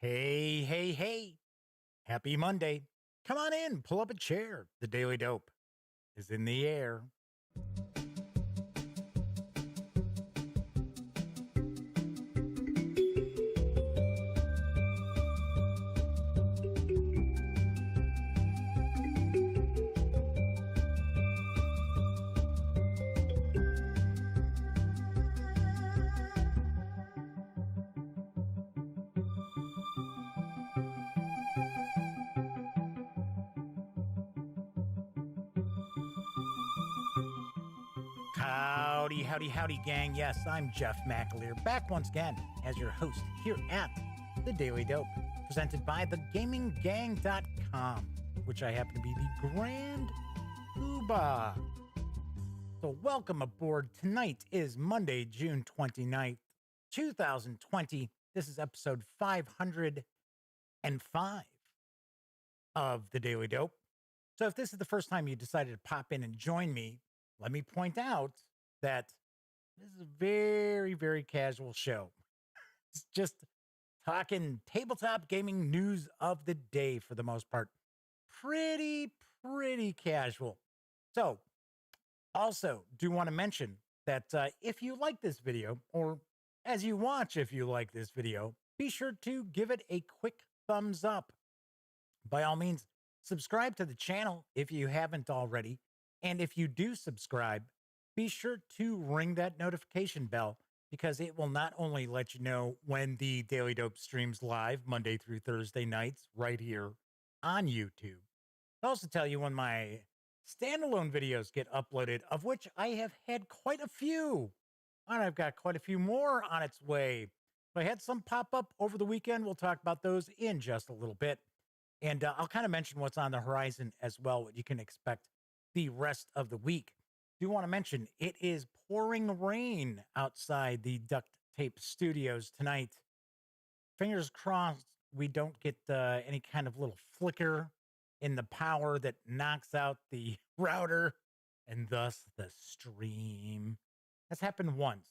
Hey, hey, hey. Happy Monday. Come on in, pull up a chair. The Daily Dope is in the air. Howdy, howdy, howdy, gang. Yes, I'm Jeff McAleer, back once again as your host here at The Daily Dope, presented by thegaminggang.com, which I happen to be the Grand Poobah. So welcome aboard. Tonight is Monday, June 29th, 2020. This is episode 505 of The Daily Dope. So if this is the first time you decided to pop in and join me, let me point out that this is a very, very casual show. It's just talking tabletop gaming news of the day for the most part. Pretty casual. So also do want to mention that if you like this video, or as you watch, if you like this video, be sure to give it a quick thumbs up. By all means, subscribe to the channel if you haven't already. And if you do subscribe, be sure to ring that notification bell, because it will not only let you know when the Daily Dope streams live Monday through Thursday nights right here on YouTube. It'll also tell you when my standalone videos get uploaded, of which I have had quite a few. And I've got quite a few more on its way. I had some pop up over the weekend. We'll talk about those in just a little bit. And I'll kind of mention what's on the horizon as well, what you can expect the rest of the week. Do want to mention it is pouring rain outside the Duct Tape Studios tonight. Fingers crossed we don't get any kind of little flicker in the power that knocks out the router and thus the stream. That's happened once.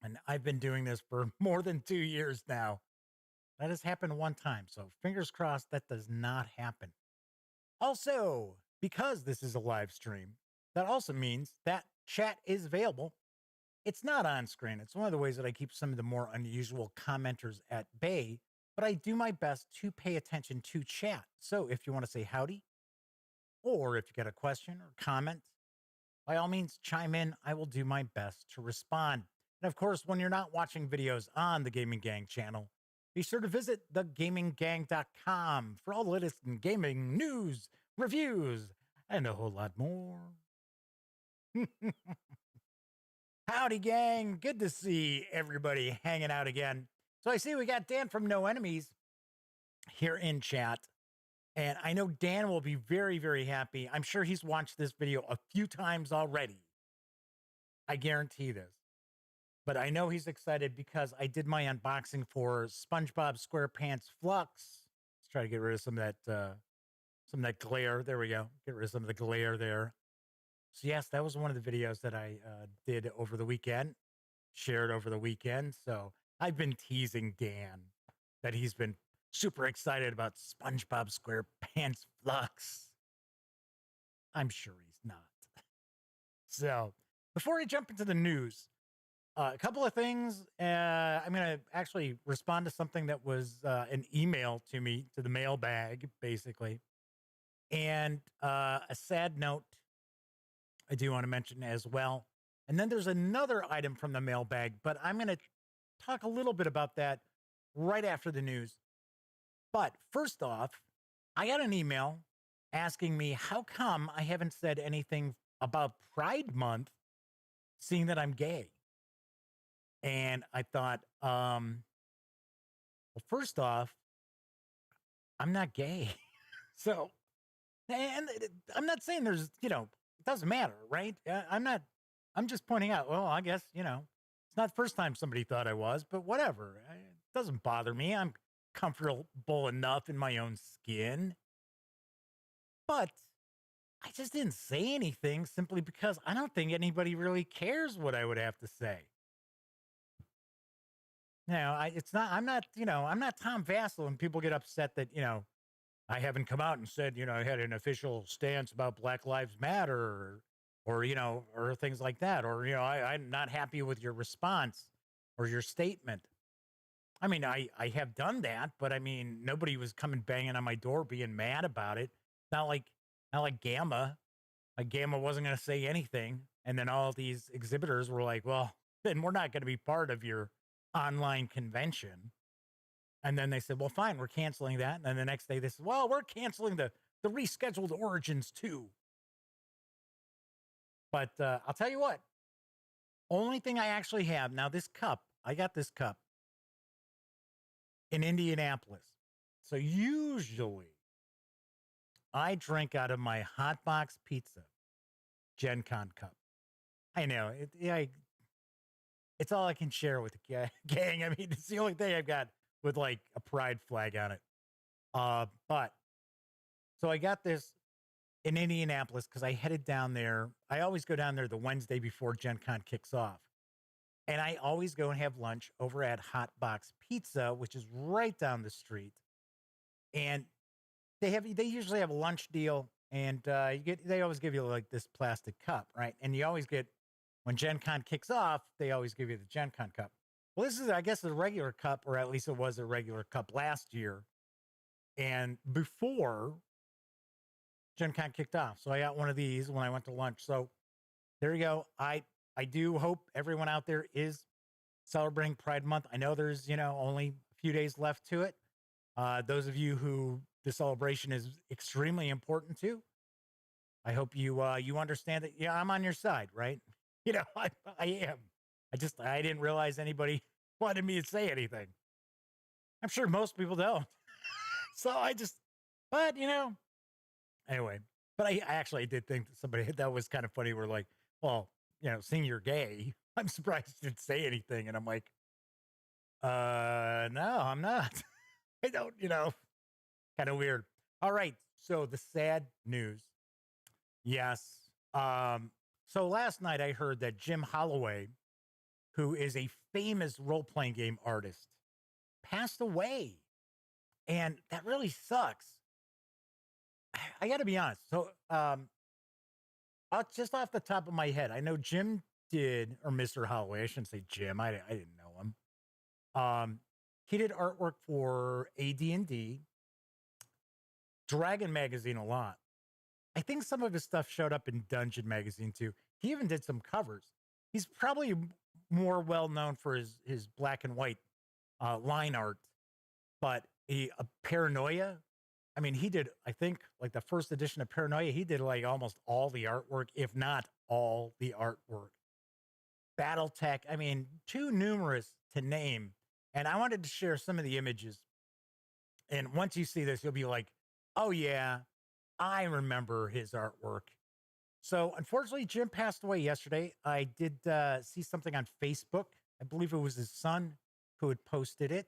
And I've been doing this for more than 2 years now. That has happened one time. So fingers crossed that does not happen. Also, because this is a live stream, that also means that chat is available. It's not on screen. It's one of the ways that I keep some of the more unusual commenters at bay, but I do my best to pay attention to chat. So if you want to say howdy, or if you got a question or comment, by all means, chime in. I will do my best to respond. And of course, when you're not watching videos on the Gaming Gang channel, be sure to visit thegaminggang.com for all the latest in gaming news, reviews, and a whole lot more. Howdy, gang. Good to see everybody hanging out again. So I see we got Dan from No Enemies here in chat. And I know Dan will be very happy. I'm sure he's watched this video a few times already. I guarantee this. But I know he's excited because I did my unboxing for SpongeBob SquarePants Flux. Let's try to get rid of some of that glare. There we go. Get rid of some of the glare there. So yes, that was one of the videos that I did over the weekend, shared over the weekend. So I've been teasing Dan that he's been super excited about SpongeBob SquarePants Flux. I'm sure he's not. So before I jump into the news, a couple of things. I'm going to actually respond to something that was an email to me, to the mailbag, basically. And a sad note I do want to mention as well. And then there's another item from the mailbag, but I'm going to talk a little bit about that right after the news. But first off, I got an email asking me how come I haven't said anything about Pride Month, seeing that I'm gay. And I thought, well, first off, I'm not gay. So, and I'm not saying there's, it doesn't matter, right? I'm just pointing out, well, I guess, it's not the first time somebody thought I was, but whatever. It doesn't bother me. I'm comfortable enough in my own skin. But I just didn't say anything simply because I don't think anybody really cares what I would have to say. I'm not, I'm not Tom Vassell and people get upset that, I haven't come out and said, I had an official stance about Black Lives Matter or things like that. Or, I'm not happy with your response or your statement. I mean, I have done that, but I mean, nobody was coming banging on my door being mad about it. Not like, not like Gamma. Like Gamma wasn't going to say anything. And then all these exhibitors were like, well, then we're not going to be part of your online convention. And then they said, well, fine, we're canceling that. And then the next day they said, well, we're canceling the rescheduled Origins too. But I'll tell you what, only thing I actually have now, this cup, I got this cup in Indianapolis. So usually I drink out of my Hot Box Pizza Gen Con cup. I know it's all I can share with the gang. I mean, it's the only thing I've got with like a pride flag on it. But so I got this in Indianapolis because I headed down there. I always go down there the Wednesday before Gen Con kicks off. And I always go and have lunch over at Hot Box Pizza, which is right down the street. And they usually have a lunch deal, and they always give you like this plastic cup, right? And you always get, when Gen Con kicks off, they always give you the Gen Con cup. Well, this is, I guess, a regular cup, or at least it was a regular cup last year. And before Gen Con kicked off. So I got one of these when I went to lunch. So there you go. I do hope everyone out there is celebrating Pride Month. I know there's, only a few days left to it. Those of you who the celebration is extremely important to, I hope you understand that. Yeah, I'm on your side, right? I am. I didn't realize anybody wanted me to say anything. I'm sure most people don't. So but anyway, but I actually did think that somebody that was kind of funny. We're like, well, seeing you're gay, I'm surprised you didn't say anything. And I'm like, no, I'm not. I don't, kind of weird. All right. So the sad news. Yes. So last night I heard that Jim Holloway, who is a famous role-playing game artist, passed away. And that really sucks. I got to be honest. So, just off the top of my head, I know Jim did, or Mr. Holloway. I shouldn't say Jim. I didn't know him. He did artwork for AD&D, Dragon Magazine a lot. I think some of his stuff showed up in Dungeon Magazine too. He even did some covers. He's probably more well known for his black and white line art, but Paranoia. I mean, he did, I think, like the first edition of Paranoia, he did like almost all the artwork, if not all the artwork. Battletech, I mean, too numerous to name. And I wanted to share some of the images. And once you see this, you'll be like, oh, yeah, I remember his artwork. So unfortunately, Jim passed away yesterday. I did see something on Facebook. I believe it was his son who had posted it.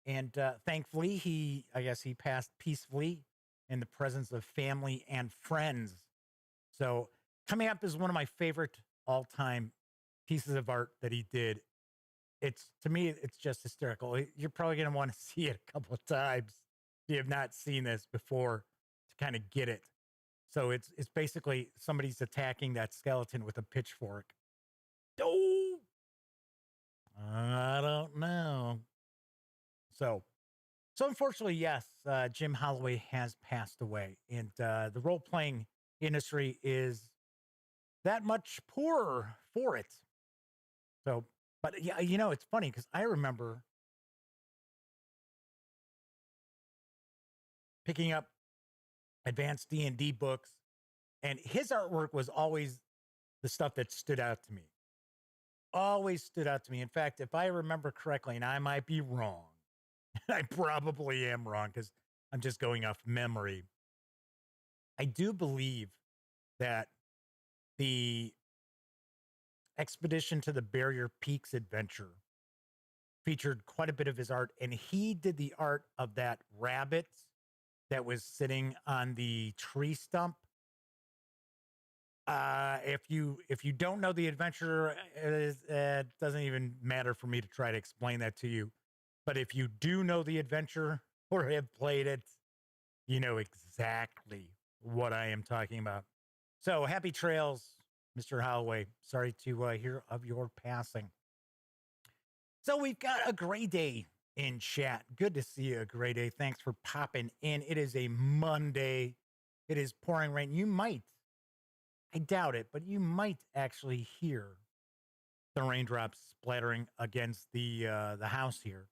And thankfully, I guess he passed peacefully in the presence of family and friends. So coming up is one of my favorite all-time pieces of art that he did. To me, it's just hysterical. You're probably going to want to see it a couple of times if you have not seen this before to kind of get it. So it's basically somebody's attacking that skeleton with a pitchfork. Oh, I don't know. So unfortunately, yes, Jim Holloway has passed away, and the role-playing industry is that much poorer for it. So, but yeah, it's funny because I remember picking up advanced D&D books, and his artwork was always the stuff that stood out to me. Always stood out to me. In fact, if I remember correctly, and I might be wrong, I probably am wrong because I'm just going off memory. I do believe that the Expedition to the Barrier Peaks adventure featured quite a bit of his art, and he did the art of that rabbit that was sitting on the tree stump. If you don't know the adventure, it doesn't even matter for me to try to explain that to you. But if you do know the adventure or have played it, you know exactly what I am talking about. So happy trails, Mr. Holloway. Sorry to hear of your passing. So we've got a Gray Day in chat. Good to see you, Gray Day. Thanks for popping in. It is a Monday. It is pouring rain. You might, I doubt it, but you might actually hear the raindrops splattering against the house here.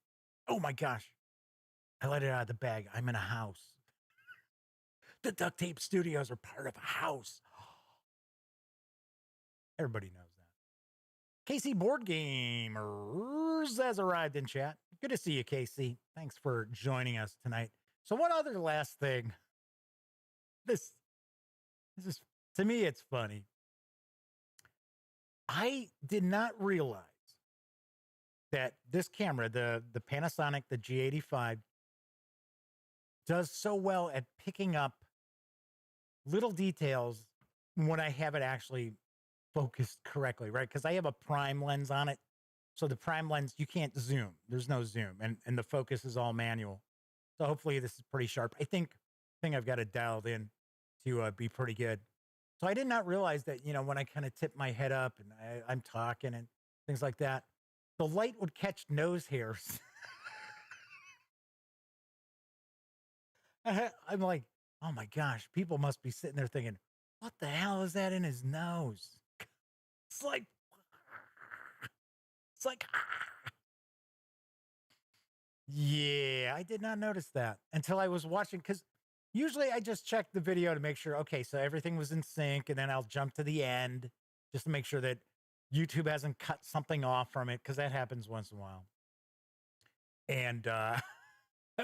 Oh my gosh. I let it out of the bag. I'm in a house. The Duct Tape Studios are part of a house. Everybody knows that. KC Board Gamers has arrived in chat. Good to see you, KC. Thanks for joining us tonight. So one other last thing. This is, to me, it's funny. I did not realize that this camera, the Panasonic, the G85, does so well at picking up little details when I have it actually focused correctly, right? Because I have a prime lens on it. So the prime lens, you can't zoom. There's no zoom. And the focus is all manual. So hopefully this is pretty sharp. I think I've got it dialed in to be pretty good. So I did not realize that, you know, when I kind of tip my head up and I'm talking and things like that, the light would catch nose hairs. I'm like, oh my gosh, people must be sitting there thinking, what the hell is that in his nose? It's like, yeah, I did not notice that until I was watching, because usually I just check the video to make sure, okay, so everything was in sync, and then I'll jump to the end just to make sure that YouTube hasn't cut something off from it, because that happens once in a while. And I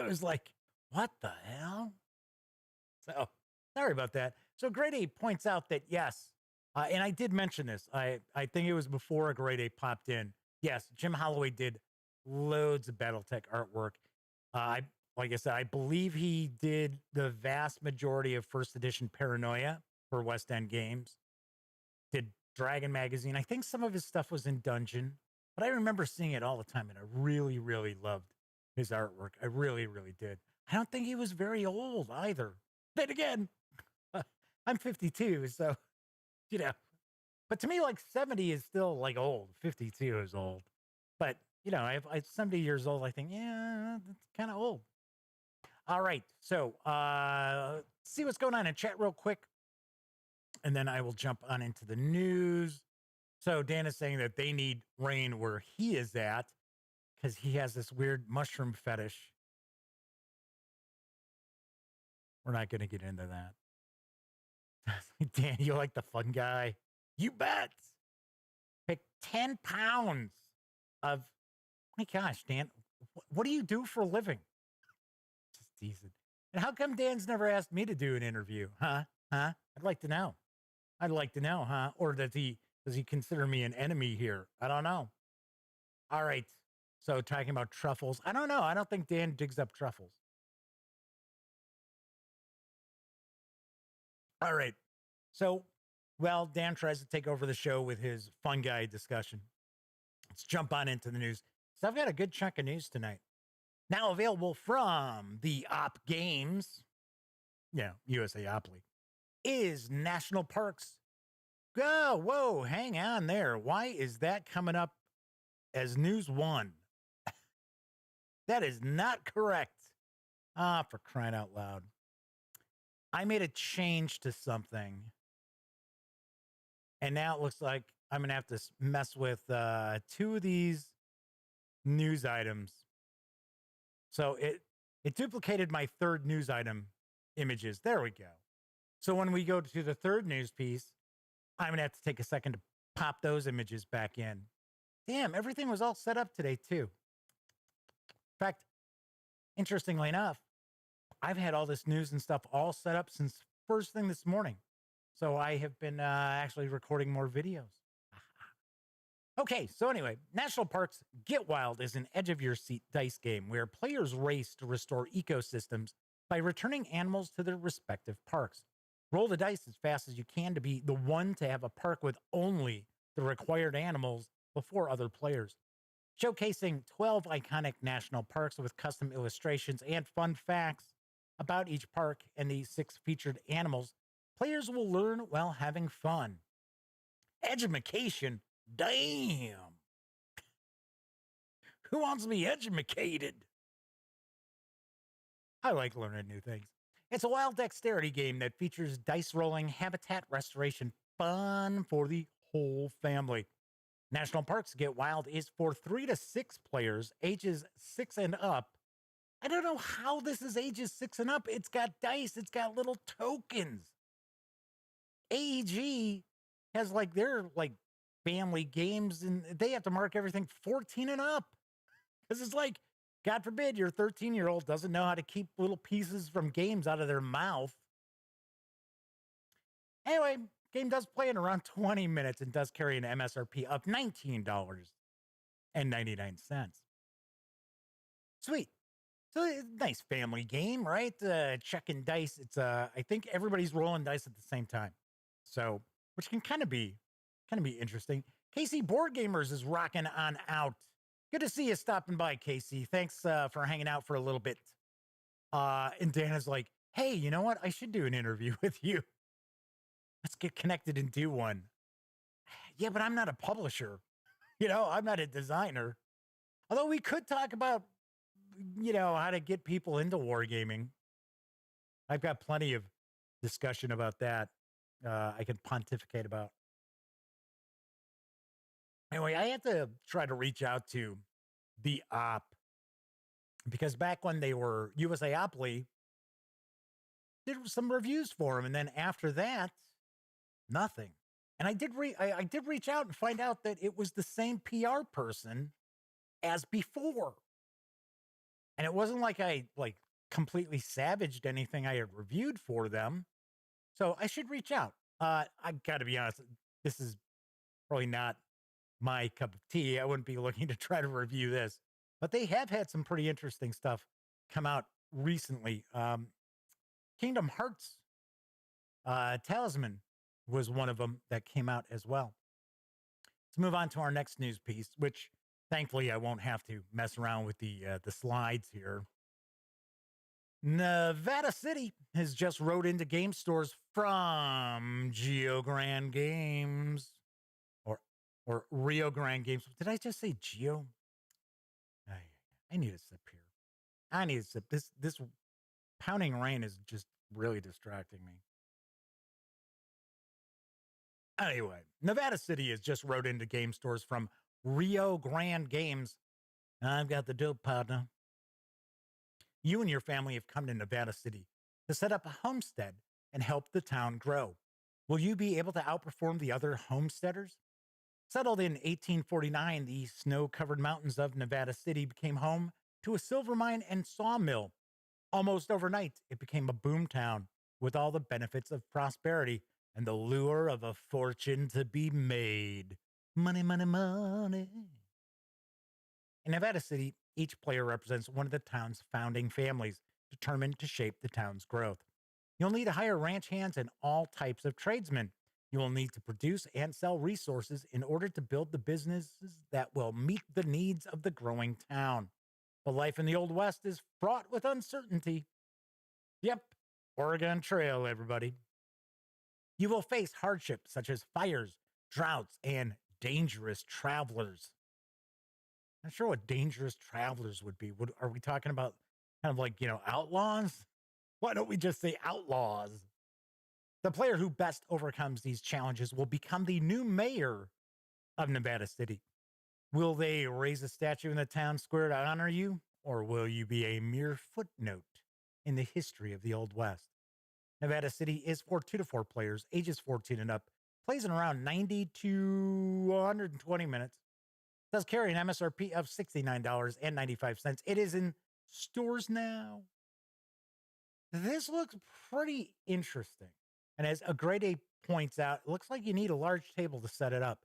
was like, what the hell? So sorry about that. So Grade A points out that yes, and I did mention this. I think it was before a Grade A popped in. Yes, Jim Holloway did loads of Battletech artwork. Like I said, I believe he did the vast majority of first edition Paranoia for West End Games. Did Dragon Magazine. I think some of his stuff was in Dungeon, but I remember seeing it all the time, and I really, really loved his artwork. I really, really did. I don't think he was very old either. Then again, I'm 52, so, you know. But to me, like 70 is still like old. 52 is old. But, you know, I 70 years old, I think, yeah, that's kind of old. All right. So, see what's going on in chat real quick. And then I will jump on into the news. So Dan is saying that they need rain where he is at because he has this weird mushroom fetish. We're not going to get into that. Dan, you like the fun guy? You bet. Pick 10 pounds of, my gosh, Dan, what do you do for a living? Just teasing. And how come Dan's never asked me to do an interview? Huh? I'd like to know. Huh? Or does he consider me an enemy here? I don't know. All right. So talking about truffles. I don't know. I don't think Dan digs up truffles. All right. So, well, Dan tries to take over the show with his fun guy discussion. Let's jump on into the news. So I've got a good chunk of news tonight. Now available from the Op Games, USAopoly, is National Parks. Oh, whoa, hang on there. Why is that coming up as news one? That is not correct. For crying out loud. I made a change to something. And now it looks like I'm going to have to mess with two of these news items. So it duplicated my third news item images. There we go. So when we go to the third news piece, I'm going to have to take a second to pop those images back in. Damn, everything was all set up today, too. In fact, interestingly enough, I've had all this news and stuff all set up since first thing this morning. So I have been actually recording more videos. Okay, so anyway, National Parks Get Wild is an edge-of-your-seat dice game where players race to restore ecosystems by returning animals to their respective parks. Roll the dice as fast as you can to be the one to have a park with only the required animals before other players. Showcasing 12 iconic national parks with custom illustrations and fun facts about each park and the 6 featured animals, players will learn while having fun. Edumacation? Damn. Who wants to be edumacated? I like learning new things. It's a wild dexterity game that features dice rolling, habitat restoration, fun for the whole family. National Parks Get Wild is for 3 to 6 players, ages 6 and up. I don't know how this is ages 6 and up. It's got dice, it's got little tokens. AEG has like their like family games, and they have to mark everything 14 and up. Because it's like, God forbid your 13-year-old doesn't know how to keep little pieces from games out of their mouth. Anyway, game does play in around 20 minutes and does carry an MSRP of $19.99. Sweet. So it's a nice family game, right? Checking dice. It's I think everybody's rolling dice at the same time. So, which can kind of be interesting. KC Board Gamers is rocking on out. Good to see you stopping by, Casey. Thanks for hanging out for a little bit. And Dana's like, hey, you know what? I should do an interview with you. Let's get connected and do one. Yeah, but I'm not a publisher. I'm not a designer. Although we could talk about, how to get people into wargaming. I've got plenty of discussion about that. I can pontificate about. Anyway, I had to try to reach out to the op because back when they were USAopoly, did some reviews for them, and then after that, nothing. And I did reach out and find out that it was the same PR person as before, and it wasn't like I completely savaged anything I had reviewed for them. So I should reach out. I got to be honest, this is probably not my cup of tea. I wouldn't be looking to try to review this, but they have had some pretty interesting stuff come out recently. Kingdom Hearts Talisman was one of them that came out as well. Let's move on to our next news piece, which thankfully I won't have to mess around with the slides here. Nevada City has just rode into game stores from Rio Grande Games. Or Rio Grande Games. Did I just say Geo? I need a sip here. I need a sip. This pounding rain is just really distracting me. Anyway, Nevada City has just rode into game stores from Rio Grande Games. I've got the dope, partner. You and your family have come to Nevada City to set up a homestead and help the town grow. Will you be able to outperform the other homesteaders? Settled in 1849, the snow-covered mountains of Nevada City became home to a silver mine and sawmill. Almost overnight, it became a boom town with all the benefits of prosperity and the lure of a fortune to be made. Money, money, money. In Nevada City, each player represents one of the town's founding families, determined to shape the town's growth. You'll need to hire ranch hands and all types of tradesmen. You will need to produce and sell resources in order to build the businesses that will meet the needs of the growing town. But life in the Old West is fraught with uncertainty. Yep, Oregon Trail, everybody. You will face hardships such as fires, droughts, and dangerous travelers. Not sure what dangerous travelers would be. Are we talking about kind of like, outlaws? Why don't we just say outlaws? The player who best overcomes these challenges will become the new mayor of Nevada City. Will they raise a statue in the town square to honor you, or will you be a mere footnote in the history of the Old West? Nevada City is for 2 to 4 players, ages 14 and up, plays in around 90 to 120 minutes. Does carry an MSRP of $69.95. It is in stores now. This looks pretty interesting. And as a grade A points out, it looks like you need a large table to set it up.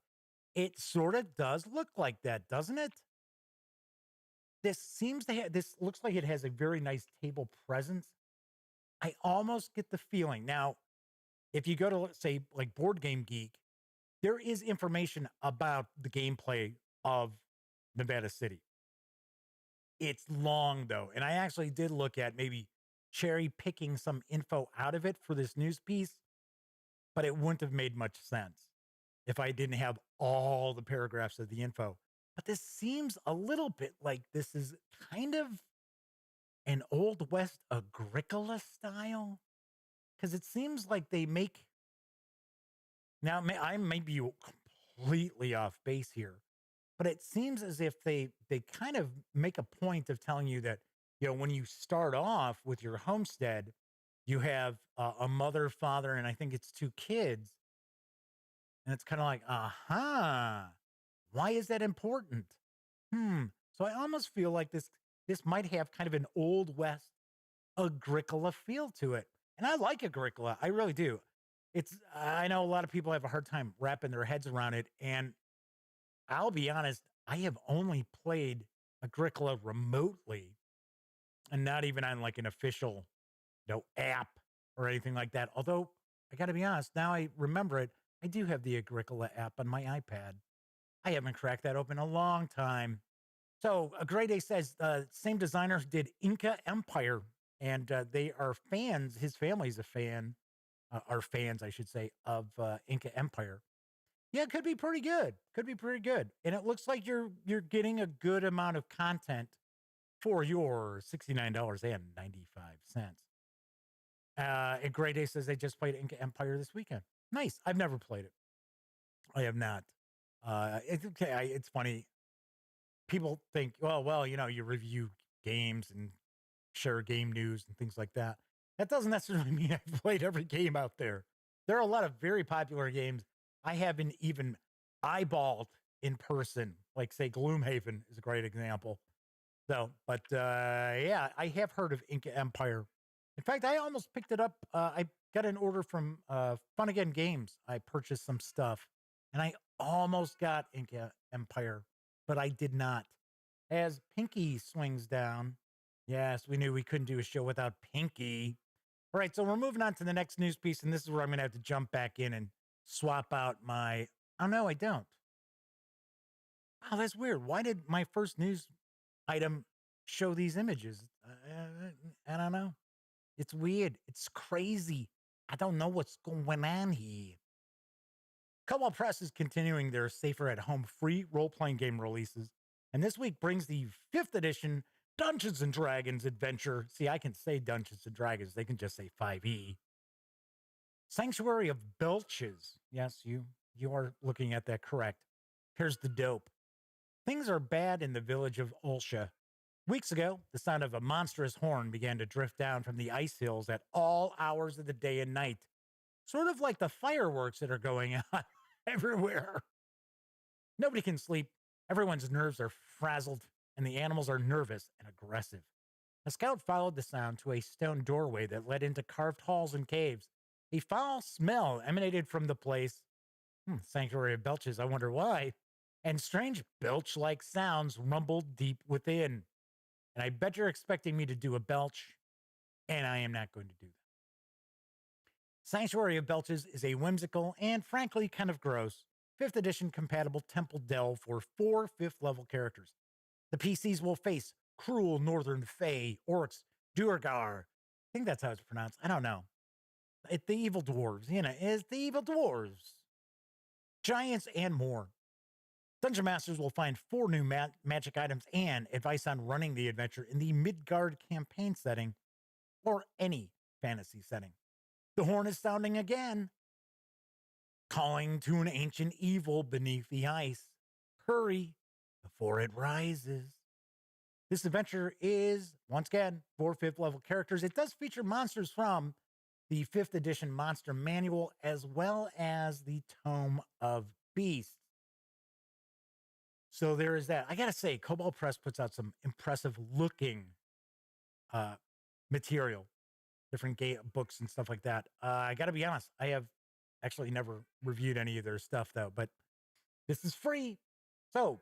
It sort of does look like that, doesn't it? This looks like it has a very nice table presence. I almost get the feeling. Now, if you go to, let's say, like Board Game Geek, there is information about the gameplay of Nevada City. It's long though, and I actually did look at maybe cherry picking some info out of it for this news piece, but it wouldn't have made much sense if I didn't have all the paragraphs of the info. But this seems a little bit like this is kind of an Old West Agricola style, because it seems like they make now. I may be completely off base here, but it seems as if they kind of make a point of telling you that, when you start off with your homestead, you have a mother, father, and I think it's two kids, and it's kind of like, aha, why is that important? So I almost feel like this might have kind of an Old West Agricola feel to it. And I like Agricola. I really do. I know a lot of people have a hard time wrapping their heads around it. And I'll be honest, I have only played Agricola remotely and not even on like an official, app or anything like that. Although I got to be honest, now I remember it. I do have the Agricola app on my iPad. I haven't cracked that open in a long time. So Grey Day says same designer did Inca Empire, and they are fans. His family's a fan, are fans, I should say, of Inca Empire. Yeah, it could be pretty good. Could be pretty good, and it looks like you're getting a good amount of content for your $69.95. And Grey Day says they just played Inca Empire this weekend. Nice. I've never played it. I have not. It's okay. It's funny. People think, well, you review games and share game news and things like that. That doesn't necessarily mean I've played every game out there. There are a lot of very popular games I haven't even eyeballed in person, like say Gloomhaven is a great example. So, but yeah, I have heard of Inca Empire. In fact, I almost picked it up. I got an order from Fun Again Games. I purchased some stuff, and I almost got Inca Empire, but I did not. As Pinky swings down, yes, we knew we couldn't do a show without Pinky. All right, so we're moving on to the next news piece, and this is where I'm going to have to jump back in and swap out my. Oh no, I don't. Oh, that's weird. Why did my first news item show these images? I don't know. It's weird. It's crazy. I don't know what's going on here. Kobold Press is continuing their safer at home free role playing game releases, and this week brings the 5th edition Dungeons and Dragons adventure. See, I can say Dungeons and Dragons, they can just say 5e. Sanctuary of Belches. Yes, you are looking at that correct. Here's the dope. Things are bad in the village of Ulsha. Weeks ago, the sound of a monstrous horn began to drift down from the ice hills at all hours of the day and night, sort of like the fireworks that are going on everywhere. Nobody can sleep. Everyone's nerves are frazzled, and the animals are nervous and aggressive. A scout followed the sound to a stone doorway that led into carved halls and caves. A foul smell emanated from the place. Sanctuary of Belches, I wonder why. And strange belch-like sounds rumbled deep within. And I bet you're expecting me to do a belch, and I am not going to do that. Sanctuary of Belches is a whimsical and frankly kind of gross 5th edition compatible temple delve for 4 5th level characters. The PCs will face cruel northern fae, orcs, Duergar. I think that's how it's pronounced. I don't know. It's the evil dwarves, it's the evil dwarves. Giants and more. Dungeon Masters will find 4 new magic items and advice on running the adventure in the Midgard campaign setting or any fantasy setting. The horn is sounding again, calling to an ancient evil beneath the ice. Hurry before it rises. This adventure is, once again, 4 5th level characters. It does feature monsters from the 5th edition monster manual as well as the Tome of Beasts. So there is that. I got to say, Kobold Press puts out some impressive looking material, different books and stuff like that. I got to be honest, I have actually never reviewed any of their stuff though, but this is free. So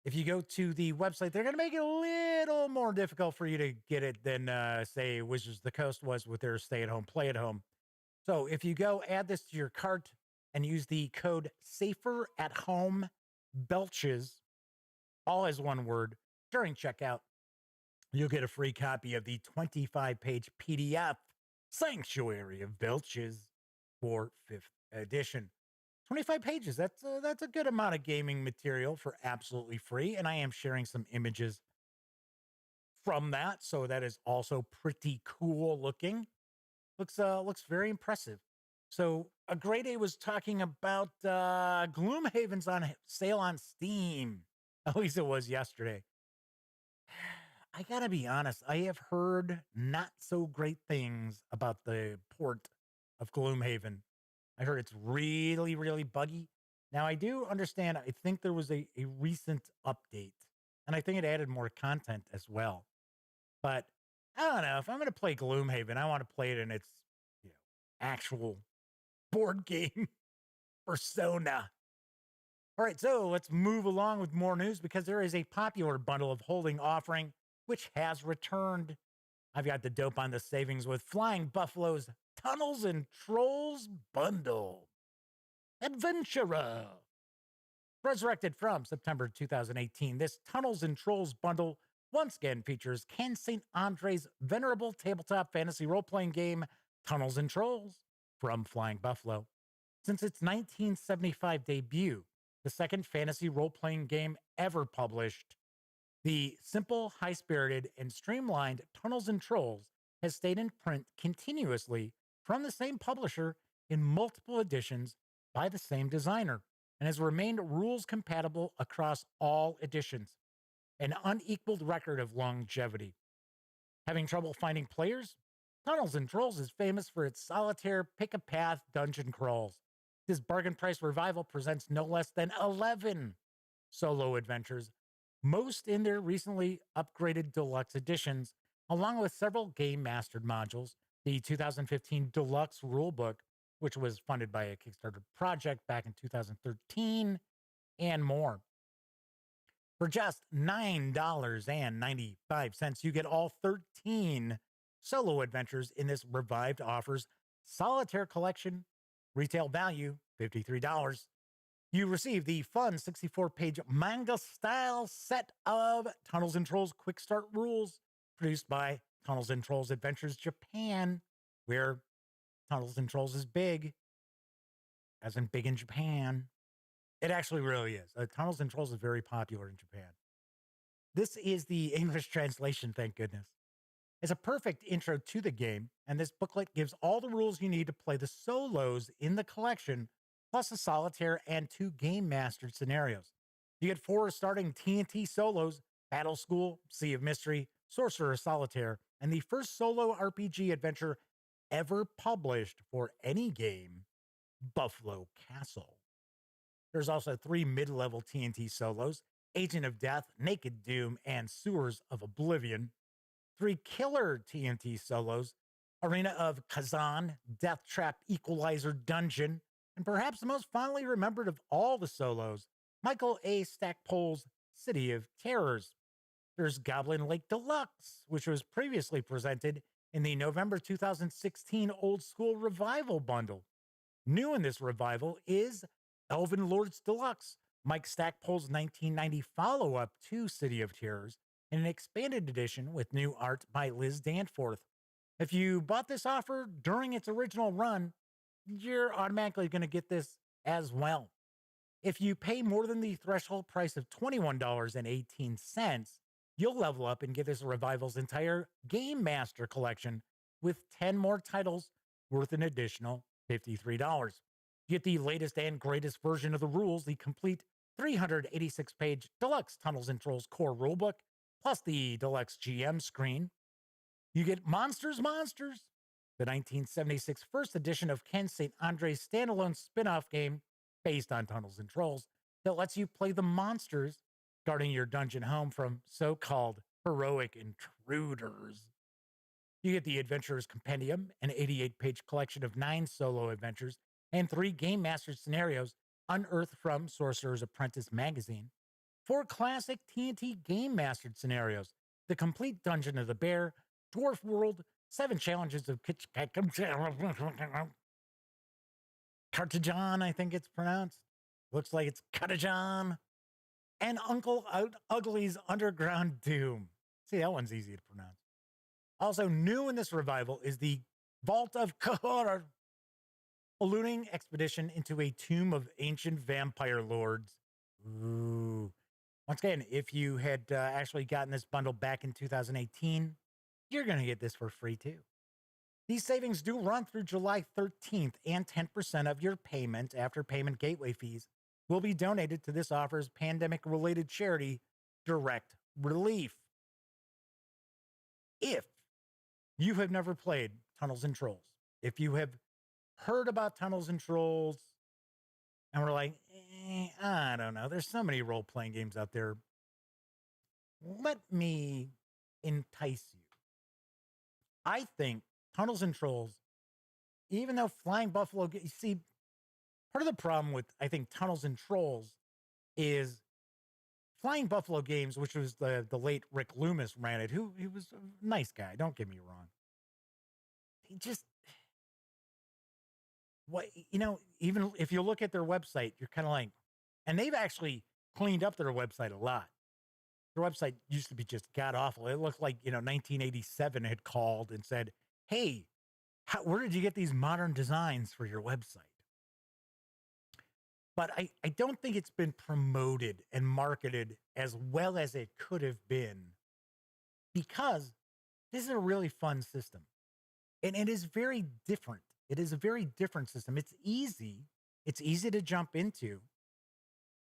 if you go to the website, they're going to make it a little more difficult for you to get it than, say, Wizards of the Coast was with their stay at home, play at home. So if you go add this to your cart and use the code SAFER at home Belches, all as one word, during checkout, you'll get a free copy of the 25-page PDF Sanctuary of Belches for 5th edition. 25 pages. That's a good amount of gaming material for absolutely free. And I am sharing some images from that. So that is also pretty cool looking. Looks very impressive. So a Grade A was talking about Gloomhaven's on sale on Steam. At least it was yesterday. I gotta be honest, I have heard not so great things about the port of Gloomhaven. I heard it's really, really buggy. Now, I do understand, I think there was a recent update, and I think it added more content as well. But I don't know. If I'm going to play Gloomhaven, I want to play it in its you know, actual board game persona. All right, so let's move along with more news because there is a popular bundle of holding offering which has returned. I've got the dope on the savings with Flying Buffalo's Tunnels and Trolls bundle. Adventurer. Resurrected from September 2018, this Tunnels and Trolls bundle once again features Ken St. Andre's venerable tabletop fantasy role-playing game, Tunnels and Trolls, from Flying Buffalo. Since its 1975 debut, the second fantasy role-playing game ever published, the simple, high-spirited, and streamlined Tunnels and Trolls has stayed in print continuously from the same publisher in multiple editions by the same designer and has remained rules compatible across all editions, an unequaled record of longevity. Having trouble finding players? Tunnels and Trolls is famous for its solitaire pick-a-path dungeon crawls. This bargain price revival presents no less than 11 solo adventures, most in their recently upgraded deluxe editions, along with several game-mastered modules, the 2015 Deluxe Rulebook, which was funded by a Kickstarter project back in 2013, and more. For just $9.95, you get all 13 solo adventures in this revived offer's solitaire collection, retail value $53. You receive the fun 64-page manga-style set of Tunnels and Trolls Quick Start Rules, produced by Tunnels and Trolls Adventures Japan, where Tunnels and Trolls is big, as in big in Japan. It actually really is. Tunnels and Trolls is very popular in Japan. This is the English translation, thank goodness. It's a perfect intro to the game, and this booklet gives all the rules you need to play the solos in the collection, plus a solitaire and 2 game-mastered scenarios. You get 4 starting TNT solos, Battle School, Sea of Mystery, Sorcerer Solitaire, and the first solo RPG adventure ever published for any game, Buffalo Castle. There's also 3 mid-level TNT solos, Agent of Death, Naked Doom, and Sewers of Oblivion. 3 killer TNT solos, Arena of Kazan, Death Trap Equalizer Dungeon, and perhaps the most fondly remembered of all the solos, Michael A. Stackpole's City of Terrors. There's Goblin Lake Deluxe, which was previously presented in the November 2016 Old School Revival bundle. New in this revival is Elven Lords Deluxe, Mike Stackpole's 1990 follow-up to City of Terrors, in an expanded edition with new art by Liz Danforth. If you bought this offer during its original run, you're automatically going to get this as well. If you pay more than the threshold price of $21.18, you'll level up and get this revival's entire Game Master collection with 10 more titles worth an additional $53. You get the latest and greatest version of the rules, the complete 386-page Deluxe Tunnels and Trolls core rulebook, plus the Deluxe GM screen. You get Monsters, the 1976 first edition of Ken St. Andre's standalone spin-off game based on Tunnels and Trolls that lets you play the monsters guarding your dungeon home from so-called heroic intruders. You get the Adventurer's Compendium, an 88-page collection of 9 solo adventures and 3 game-mastered scenarios unearthed from Sorcerer's Apprentice magazine. 4 classic TNT game-mastered scenarios, the complete Dungeon of the Bear, Dwarf World, 7 challenges of Cartagon, I think it's pronounced. Looks like it's Cartagon. And Uncle Ugly's Underground Doom. See, that one's easy to pronounce. Also, new in this revival is the Vault of Kahor, a looting expedition into a tomb of ancient vampire lords. Ooh. Once again, if you had actually gotten this bundle back in 2018, you're going to get this for free too. These savings do run through July 13th, and 10% of your payment after payment gateway fees will be donated to this offer's pandemic-related charity, Direct Relief. If you have never played Tunnels and Trolls, if you have heard about Tunnels and Trolls, and we're like, I don't know, there's so many role-playing games out there, let me entice you. I think Tunnels and Trolls, even though Flying Buffalo, you see, part of the problem with, I think, Tunnels and Trolls is Flying Buffalo Games, which was the late Rick Loomis ran it, who he was a nice guy, don't get me wrong. He just, what, you know, even if you look at their website, you're kind of like, and they've actually cleaned up their website a lot. Their website used to be just god awful. It looked like, 1987 had called and said, hey, where did you get these modern designs for your website? But I don't think it's been promoted and marketed as well as it could have been, because this is a really fun system. And it is very different. It is a very different system. It's easy. It's easy to jump into.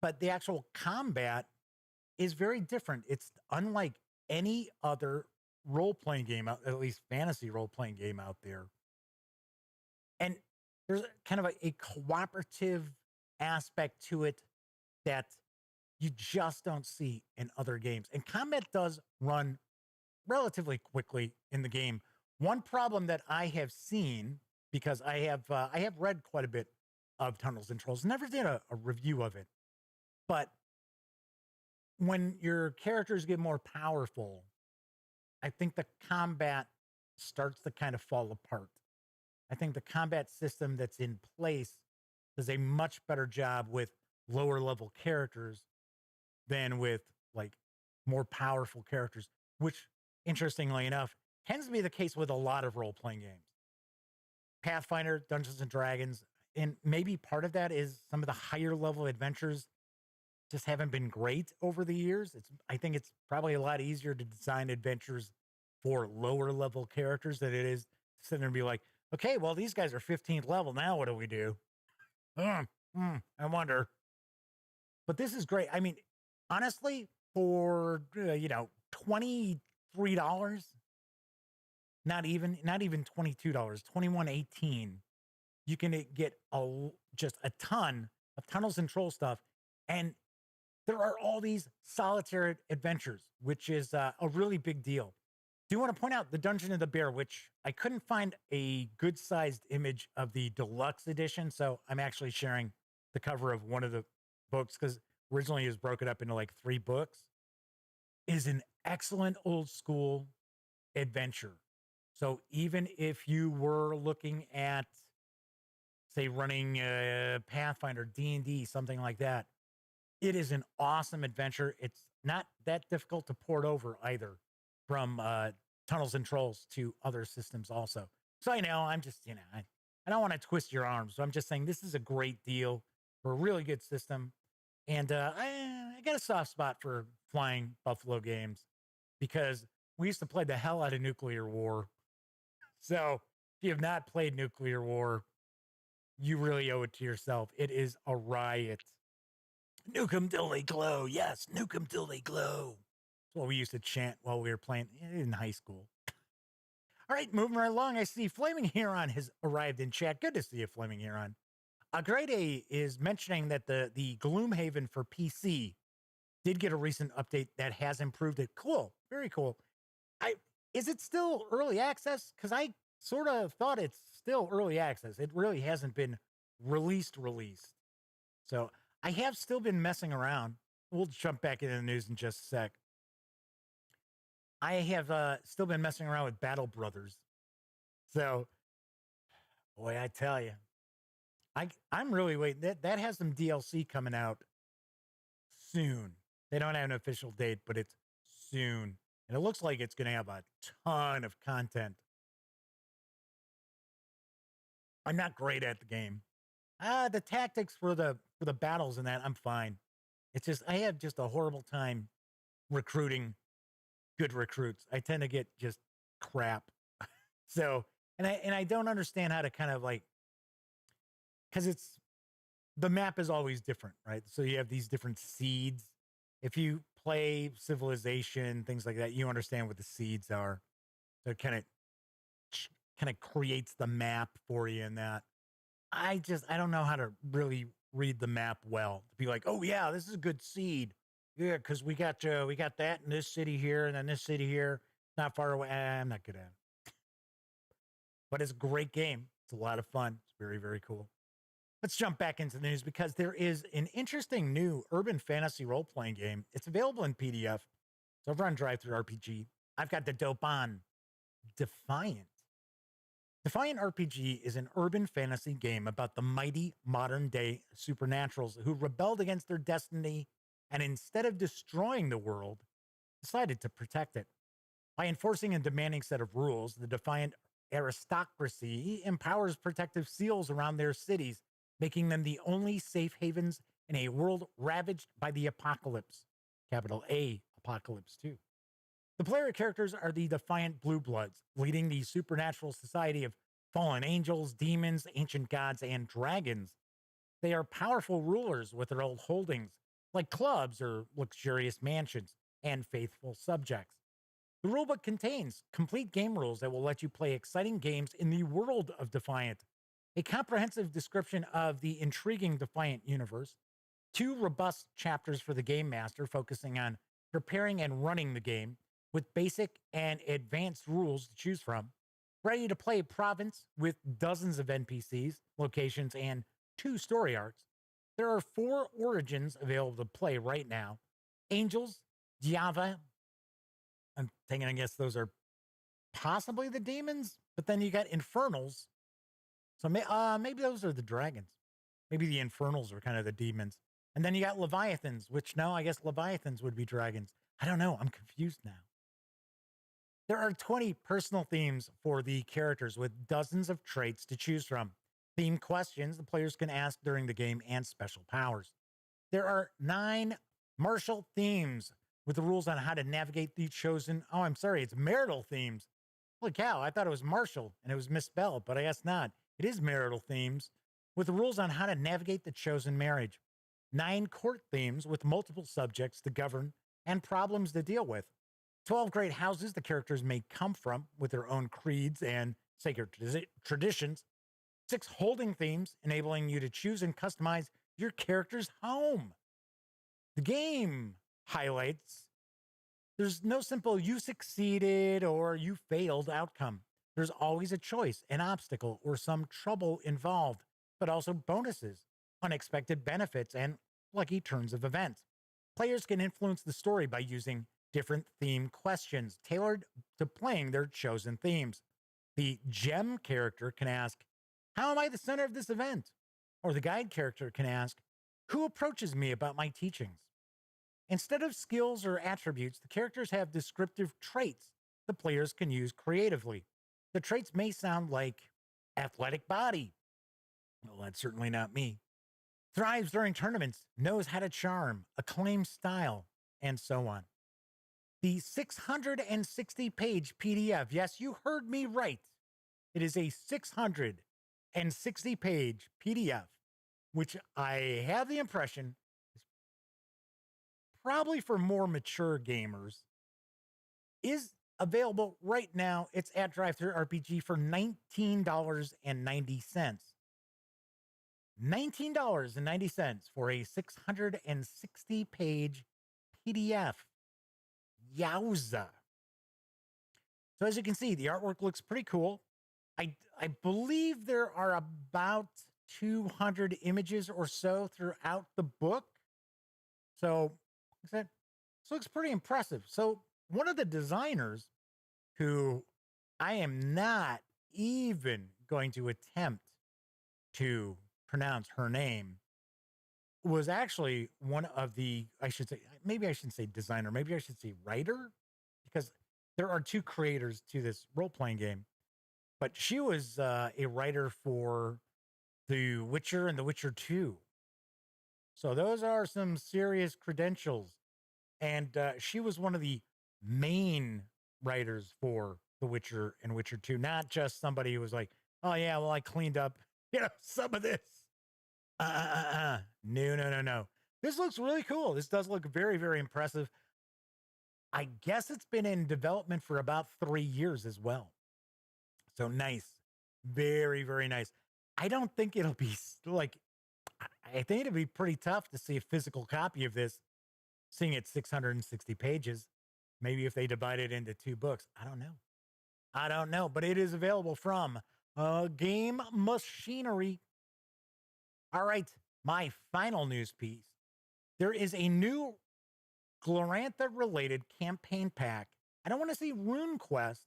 But the actual combat is very different. It's unlike any other role-playing game, at least fantasy role-playing game out there. And there's kind of a cooperative aspect to it that you just don't see in other games. And combat does run relatively quickly in the game. One problem that I have seen, because I have read quite a bit of Tunnels and Trolls, never did a review of it, but when your characters get more powerful, I think the combat starts to kind of fall apart. I think the combat system that's in place does a much better job with lower level characters than with like more powerful characters, which interestingly enough tends to be the case with a lot of role-playing games. Pathfinder, Dungeons and Dragons, and maybe part of that is some of the higher level adventures just haven't been great over the years. I think it's probably a lot easier to design adventures for lower level characters than it is to sit there and be like, okay, well, these guys are 15th level. Now what do we do? I wonder. But this is great. I mean, honestly, for, $23, not even $22, $21.18, you can get just a ton of Tunnels and Troll stuff. And there are all these solitary adventures, which is a really big deal. Do want to point out the Dungeon of the Bear, which I couldn't find a good sized image of the deluxe edition. So I'm actually sharing the cover of one of the books, because originally it was broken up into like 3 books. It is an excellent old school adventure. So even if you were looking at, say, running Pathfinder, D&D, something like that, it is an awesome adventure. It's not that difficult to port over either from Tunnels and Trolls to other systems also. So I know I'm just, I don't want to twist your arms. So I'm just saying this is a great deal for a really good system. And I got a soft spot for Flying Buffalo Games, because we used to play the hell out of Nuclear War. So if you have not played Nuclear War, you really owe it to yourself. It is a riot. Nuke 'em till they glow. Yes, nuke 'em till they glow. That's what we used to chant while we were playing in high school. All right, moving right along. I see Flaming Huron has arrived in chat. Good to see you, Flaming Huron. Grade A is mentioning that the Gloomhaven for PC did get a recent update that has improved it. Cool. Very cool. Is it still early access? Because I sort of thought it's still early access. It really hasn't been released. So I have still been messing around. We'll jump back into the news in just a sec. I have still been messing around with Battle Brothers. So, boy, I tell you, I'm really waiting. That has some DLC coming out soon. They don't have an official date, but it's soon. And it looks like it's going to have a ton of content. I'm not great at the game. The tactics for the battles and that, I'm fine. It's just I have just a horrible time recruiting good recruits. I tend to get just crap. So, and I don't understand how to kind of like, because it's the map is always different, right? So you have these different seeds. If you play Civilization, things like that, you understand what the seeds are. So it kind of creates the map for you and that. I don't know how to really read the map well to be like, oh yeah, this is a good seed. Yeah, because we got that in this city here and then this city here, not far away. I'm not good at it. But it's a great game. It's a lot of fun. It's very, very cool. Let's jump back into the news because there is an interesting new urban fantasy role-playing game. It's available in PDF. It's over on Drive Through RPG. I've got the dope on Defiant. Defiant RPG is an urban fantasy game about the mighty modern-day supernaturals who rebelled against their destiny and instead of destroying the world, decided to protect it. By enforcing a demanding set of rules, the Defiant aristocracy empowers protective seals around their cities, making them the only safe havens in a world ravaged by the apocalypse. Capital A, apocalypse too. The player characters are the Defiant Blue Bloods, leading the supernatural society of fallen angels, demons, ancient gods, and dragons. They are powerful rulers with their old holdings, like clubs or luxurious mansions, and faithful subjects. The rulebook contains complete game rules that will let you play exciting games in the world of Defiant, a comprehensive description of the intriguing Defiant universe, 2 robust chapters for the game master focusing on preparing and running the game, with basic and advanced rules to choose from, ready to play province with dozens of NPCs, locations, and 2 story arcs. There are 4 origins available to play right now: Angels, Java. I'm thinking, I guess those are possibly the demons, but then you got Infernals. So maybe those are the dragons. Maybe the Infernals are kind of the demons. And then you got Leviathans, which no, I guess Leviathans would be dragons. I don't know. I'm confused now. There are 20 personal themes for the characters with dozens of traits to choose from, theme questions the players can ask during the game, and special powers. There are 9 martial themes with the rules on how to navigate the chosen. Oh, I'm sorry, it's marital themes. Holy cow, I thought it was martial and it was misspelled, but I guess not. It is marital themes with the rules on how to navigate the chosen marriage. 9 court themes with multiple subjects to govern and problems to deal with. 12 great houses the characters may come from with their own creeds and sacred traditions. 6 holding themes enabling you to choose and customize your character's home. The game highlights there's no simple you succeeded or you failed outcome. There's always a choice, an obstacle, or some trouble involved, but also bonuses, unexpected benefits, and lucky turns of events. Players can influence the story by using different theme questions tailored to playing their chosen themes. The gem character can ask, how am I the center of this event? Or the guide character can ask, who approaches me about my teachings? Instead of skills or attributes, the characters have descriptive traits the players can use creatively. The traits may sound like athletic body. Well, that's certainly not me. Thrives during tournaments, knows how to charm, acclaimed style, and so on. The 660-page PDF, yes, you heard me right. It is a 660-page PDF, which I have the impression is probably for more mature gamers, is available right now. It's at Drive-Thru RPG for $19.90. $19.90 for a 660-page PDF. Yowza. So as you can see, the artwork looks pretty cool. I believe there are about 200 images or so throughout the book. So this looks pretty impressive. So one of the designers, who I am not even going to attempt to pronounce her name, was actually one of the, I should say, maybe I shouldn't say designer, maybe I should say writer, because there are two creators to this role playing game. But she was a writer for The Witcher and The Witcher 2. So those are some serious credentials. And she was one of the main writers for The Witcher and Witcher 2, not just somebody who was like, oh, yeah, well, I cleaned up, some of this. No, no, no, no. This looks really cool. This does look very, very impressive. I guess it's been in development for about 3 years as well. So nice. Very, very nice. I don't think it'll be like, I think it'll be pretty tough to see a physical copy of this, seeing it's 660 pages. Maybe if they divide it into 2 books. I don't know. I don't know, but it is available from Game Machinery. All right, my final news piece. There is a new Glorantha-related campaign pack. I don't want to say RuneQuest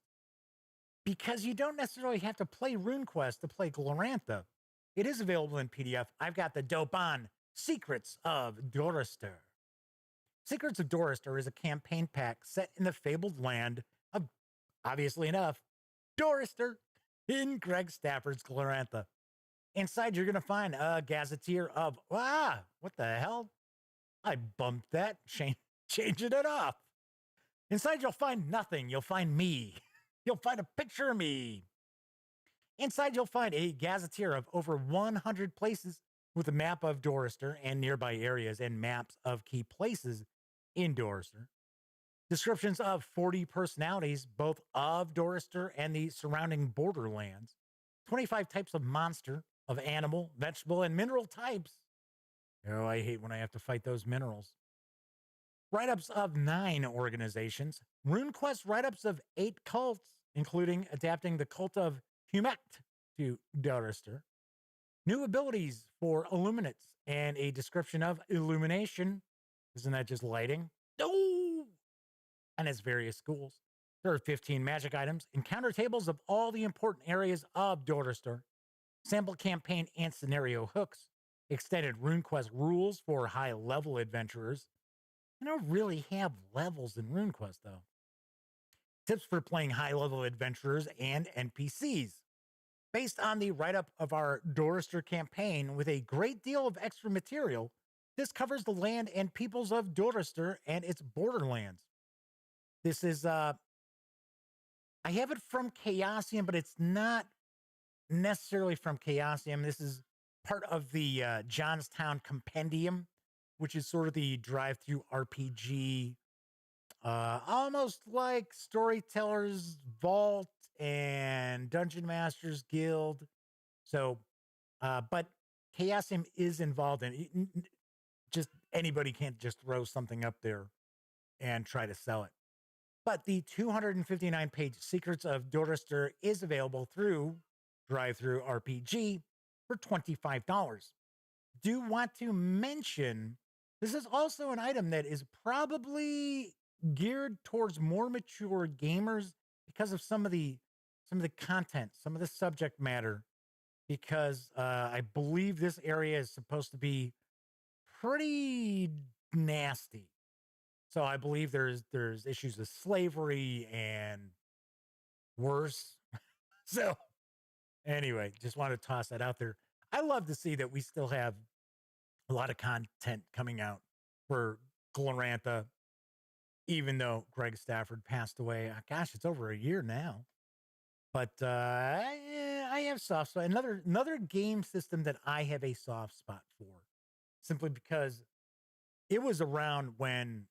because you don't necessarily have to play RuneQuest to play Glorantha. It is available in PDF. I've got the dope on Secrets of Dorister. Secrets of Dorister is a campaign pack set in the fabled land of, obviously enough, Dorister in Greg Stafford's Glorantha. Inside, you're going to find a gazetteer of, what the hell? I bumped that, changing it off. Inside, you'll find nothing. You'll find me. You'll find a picture of me. Inside, you'll find a gazetteer of over 100 places with a map of Dorister and nearby areas and maps of key places in Dorister. Descriptions of 40 personalities, both of Dorister and the surrounding borderlands. 25 types of monster, of animal, vegetable, and mineral types. Oh, I hate when I have to fight those minerals. Write-ups of 9 organizations. RuneQuest write-ups of 8 cults, including adapting the cult of Humet to Dorister. New abilities for Illuminates and a description of illumination. Isn't that just lighting? Oh! And its various schools. There are 15 magic items, encounter tables of all the important areas of Dorister, sample campaign and scenario hooks, extended RuneQuest rules for high-level adventurers. I don't really have levels in RuneQuest, though. Tips for playing high-level adventurers and NPCs. Based on the write-up of our Dorister campaign with a great deal of extra material, this covers the land and peoples of Dorister and its borderlands. This is, I have it from Chaosium, but it's not necessarily from Chaosium. This is part of the Johnstown Compendium, which is sort of the drive-through RPG, almost like Storyteller's Vault and Dungeon Masters Guild. So, but Chaosium is involved in it. Just anybody can't just throw something up there and try to sell it. But the 259-page Secrets of Dorister is available through Drive-Thru RPG for $25. Do want to mention this is also an item that is probably geared towards more mature gamers because of some of the content, some of the subject matter. Because I believe this area is supposed to be pretty nasty. So I believe there's issues of slavery and worse. So anyway, just want to toss that out there. I love to see that we still have a lot of content coming out for Glorantha, even though Greg Stafford passed away. Gosh, it's over a year now. But I have soft spot. Another game system that I have a soft spot for, simply because it was around when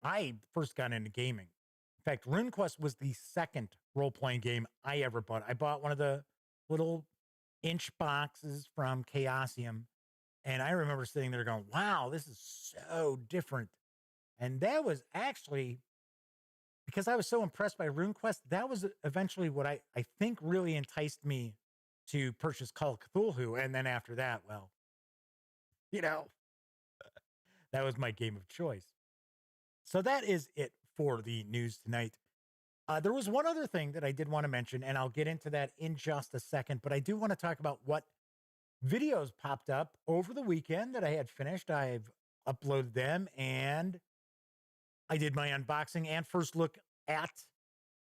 I first got into gaming. In fact, RuneQuest was the second role-playing game I ever bought. I bought one of the little inch boxes from Chaosium, and I remember sitting there going, wow, this is so different. And that was actually, because I was so impressed by RuneQuest, that was eventually what I think really enticed me to purchase Call of Cthulhu. And then after that, well, that was my game of choice. So that is it for the news tonight. There was one other thing that I did want to mention, and I'll get into that in just a second, but I do want to talk about what videos popped up over the weekend that I had finished. I've uploaded them and I did my unboxing and first look at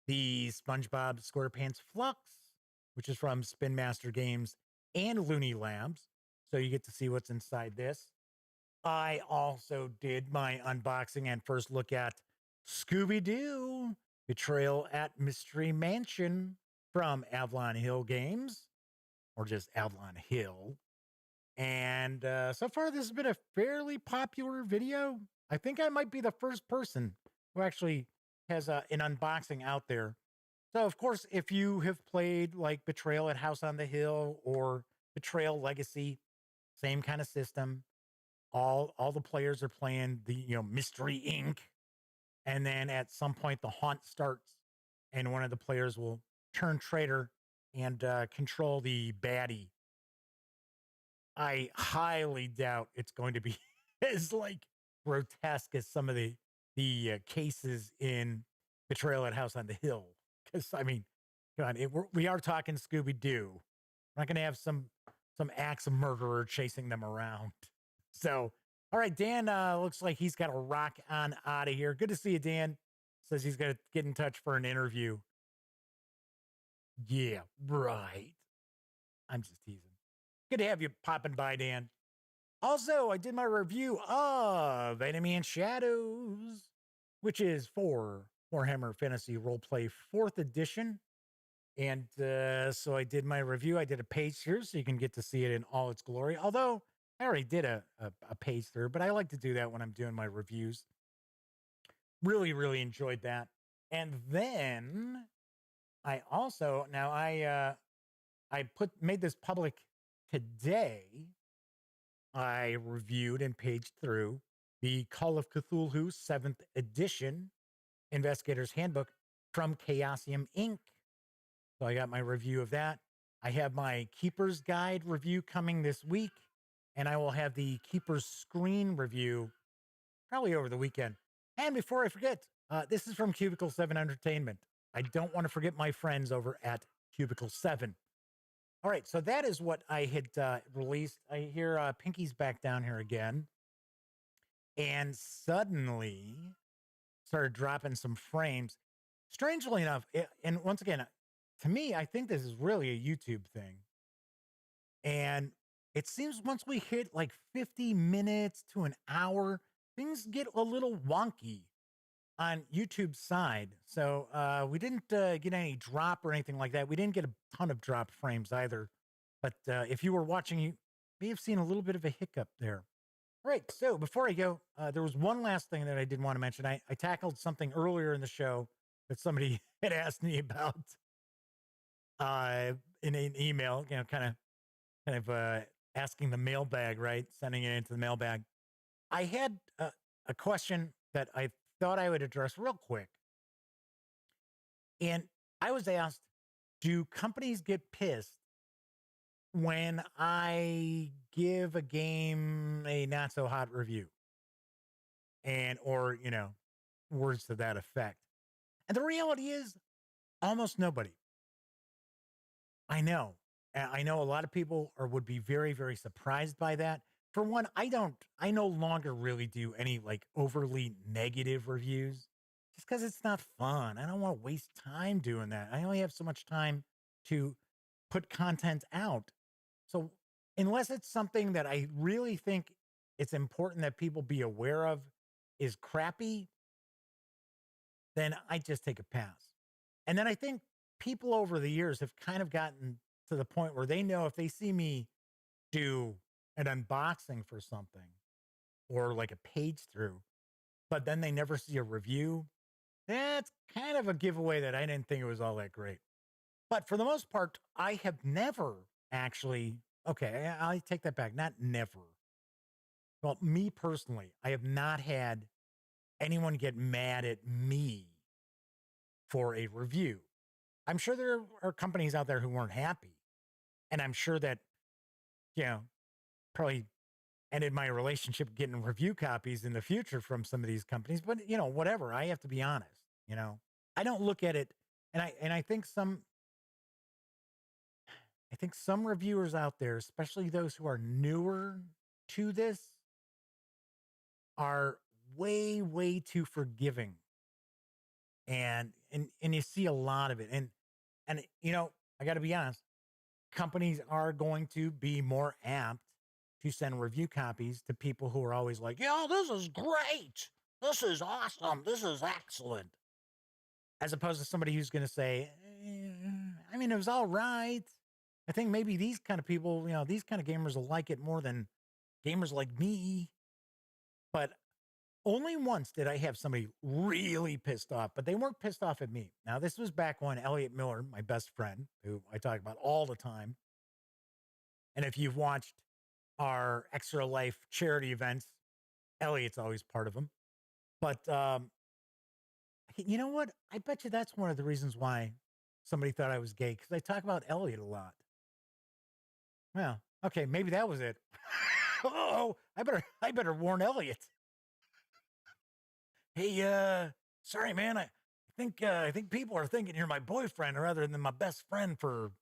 the SpongeBob SquarePants Flux, which is from Spin Master Games and Looney Labs. So you get to see what's inside this. I also did my unboxing and first look at Scooby Doo Betrayal at Mystery Mansion from Avalon Hill Games, or just Avalon Hill. And so far, this has been a fairly popular video. I think I might be the first person who actually has an unboxing out there. So, of course, if you have played like Betrayal at House on the Hill or Betrayal Legacy, same kind of system. All the players are playing the Mystery Inc. And then at some point the haunt starts, and one of the players will turn traitor and control the baddie. I highly doubt it's going to be as like grotesque as some of the cases in Betrayal at House on the Hill. Because I mean, come on, we are talking Scooby Doo. We're not going to have some axe murderer chasing them around. So, all right, Dan looks like he's got to rock on out of here. Good to see you, Dan. Says he's going to get in touch for an interview. Yeah, right. I'm just teasing. Good to have you popping by, Dan. Also, I did my review of Enemy in Shadows, which is for Warhammer Fantasy Roleplay 4th edition. And so I did my review. I did a page through so you can get to see it in all its glory. Although I already did a page through, but I like to do that when I'm doing my reviews. Really, really enjoyed that. And then I also, now I made this public today. I reviewed and paged through the Call of Cthulhu 7th edition Investigator's Handbook from Chaosium Inc. So I got my review of that. I have my Keeper's Guide review coming this week, and I will have the Keeper's Screen review probably over the weekend. And before I forget, this is from Cubicle 7 Entertainment. I don't want to forget my friends over at Cubicle 7. All right, so that is what I had released. I hear Pinky's back down here again. And suddenly started dropping some frames. Strangely enough, and once again, to me, I think this is really a YouTube thing. And it seems once we hit like 50 minutes to an hour, things get a little wonky on YouTube's side. So we didn't get any drop or anything like that. We didn't get a ton of drop frames either. But if you were watching, you may have seen a little bit of a hiccup there. All right. So before I go, there was one last thing that I did want to mention. I tackled something earlier in the show that somebody had asked me about in an email, kind of asking the mailbag, right? Sending it into the mailbag. I had a question that I thought I would address real quick. And I was asked, do companies get pissed when I give a game a not so hot review? Or words to that effect. And the reality is almost nobody. I know a lot of people would be very, very surprised by that. For one, I no longer really do any like overly negative reviews just because it's not fun. I don't want to waste time doing that. I only have so much time to put content out. So unless it's something that I really think it's important that people be aware of is crappy, then I just take a pass. And then I think people over the years have kind of gotten to the point where they know if they see me do an unboxing for something or like a page through, but then they never see a review, that's kind of a giveaway that I didn't think it was all that great. But for the most part, I have never actually, okay, I'll take that back. Not never. Well, me personally, I have not had anyone get mad at me for a review. I'm sure there are companies out there who weren't happy. And I'm sure that, probably ended my relationship getting review copies in the future from some of these companies. But, whatever. I have to be honest. I don't look at it. And I think I think some reviewers out there, especially those who are newer to this, are way, way too forgiving. And you see a lot of it. And you know, I got to be honest, companies are going to be more apt to send review copies to people who are always like, "Yo, this is great. This is awesome. This is excellent." As opposed to somebody who's going to say, I mean, it was all right. I think maybe these kind of people, you know, these kind of gamers will like it more than gamers like me. But only once did I have somebody really pissed off, but they weren't pissed off at me. Now, this was back when Elliot Miller, my best friend, who I talk about all the time. And if you've watched our Extra Life charity events, Elliot's always part of them. But you know what? I bet you that's one of the reasons why somebody thought I was gay, because I talk about Elliot a lot. Well, okay, maybe that was it. Oh, I better warn Elliot. Hey, sorry, man. I think people are thinking you're my boyfriend rather than my best friend for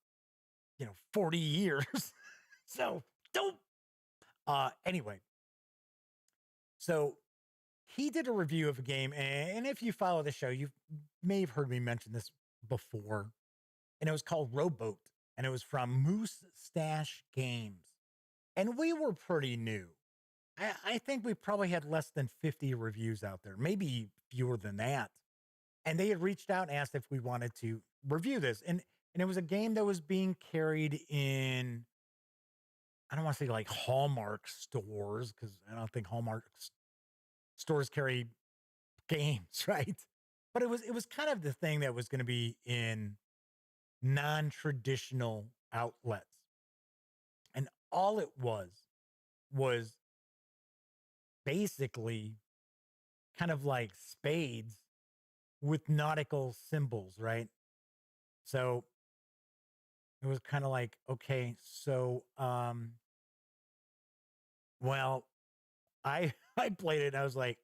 40 years. So don't. Anyway, so he did a review of a game, and if you follow the show, you may have heard me mention this before, and it was called Rowboat, and it was from Moose Stash Games, and we were pretty new. I think we probably had less than 50 reviews out there, maybe fewer than that. And they had reached out and asked if we wanted to review this. And it was a game that was being carried in, I don't want to say like Hallmark stores, because I don't think Hallmark stores carry games, right? But it was kind of the thing that was going to be in non-traditional outlets. And all it was basically kind of like spades with nautical symbols, right? So it was kind of like, okay, so well, I I played it and I was like,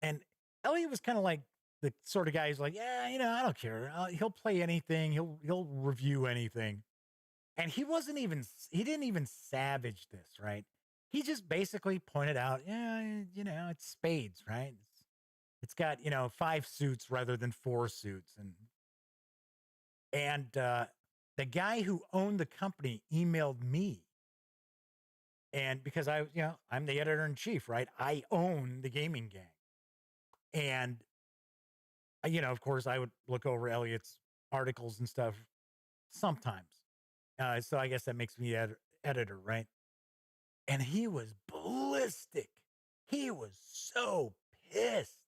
and Elliot was kind of like the sort of guy who's like, yeah, I don't care. He'll play anything. He'll review anything. And he didn't even savage this, right? He just basically pointed out, yeah, it's spades, right? It's got, 5 suits rather than 4 suits. And the guy who owned the company emailed me. And because I'm the editor in chief, right? I own the gaming gang. And, of course, I would look over Elliot's articles and stuff sometimes. So I guess that makes me editor, right? And he was ballistic. He was so pissed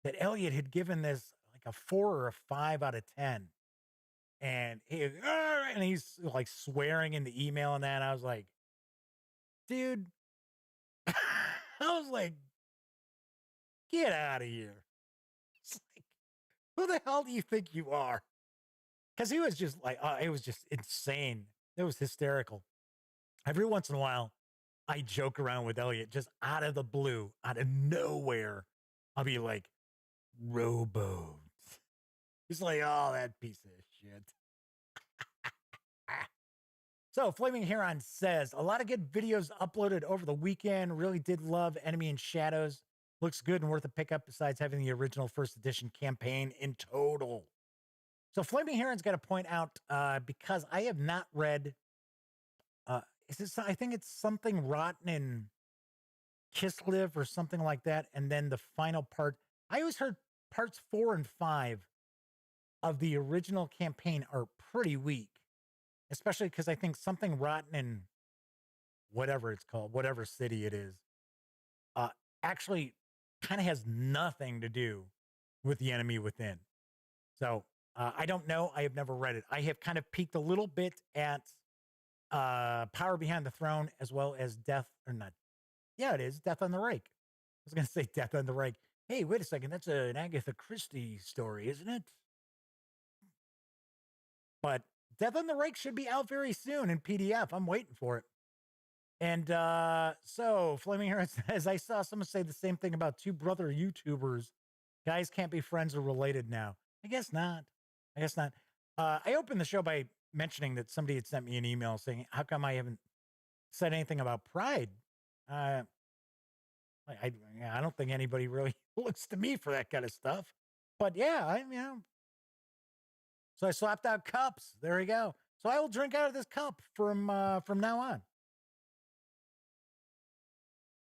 that Elliot had given this like a 4 or a 5 out of 10. And he's like swearing in the email and that. I was like, dude, I was like, get out of here. It's like, who the hell do you think you are? Because he was just like, it was just insane. It was hysterical. Every once in a while, I joke around with Elliot just out of the blue, out of nowhere. I'll be like, rowboat. He's like, oh, that piece of shit. So Flaming Heron says, a lot of good videos uploaded over the weekend. Really did love Enemy in Shadows. Looks good and worth a pickup besides having the original first edition campaign in total. So Flaming Heron's got to point out, because I have not read, I think it's something rotten in Kislev or something like that. And then the final part, I always heard parts 4 and 5 of the original campaign are pretty weak, especially because I think something rotten in whatever it's called, whatever city it is, actually kind of has nothing to do with the Enemy Within. So I don't know. I have never read it. I have kind of peeked a little bit at Power Behind the Throne, as well as Death or not. Yeah, it is Death on the Rake. I was going to say Death on the Rake. Hey, wait a second. That's an Agatha Christie story, isn't it? But Death on the Rake should be out very soon in PDF. I'm waiting for it. And so Flaming Heron says, I saw someone say the same thing about 2 brother YouTubers. Guys can't be friends or related now. I guess not. I opened the show by mentioning that somebody had sent me an email saying, "How come I haven't said anything about Pride?" Uh, I don't think anybody really looks to me for that kind of stuff. But yeah, so I swapped out cups. There we go. So I will drink out of this cup from now on.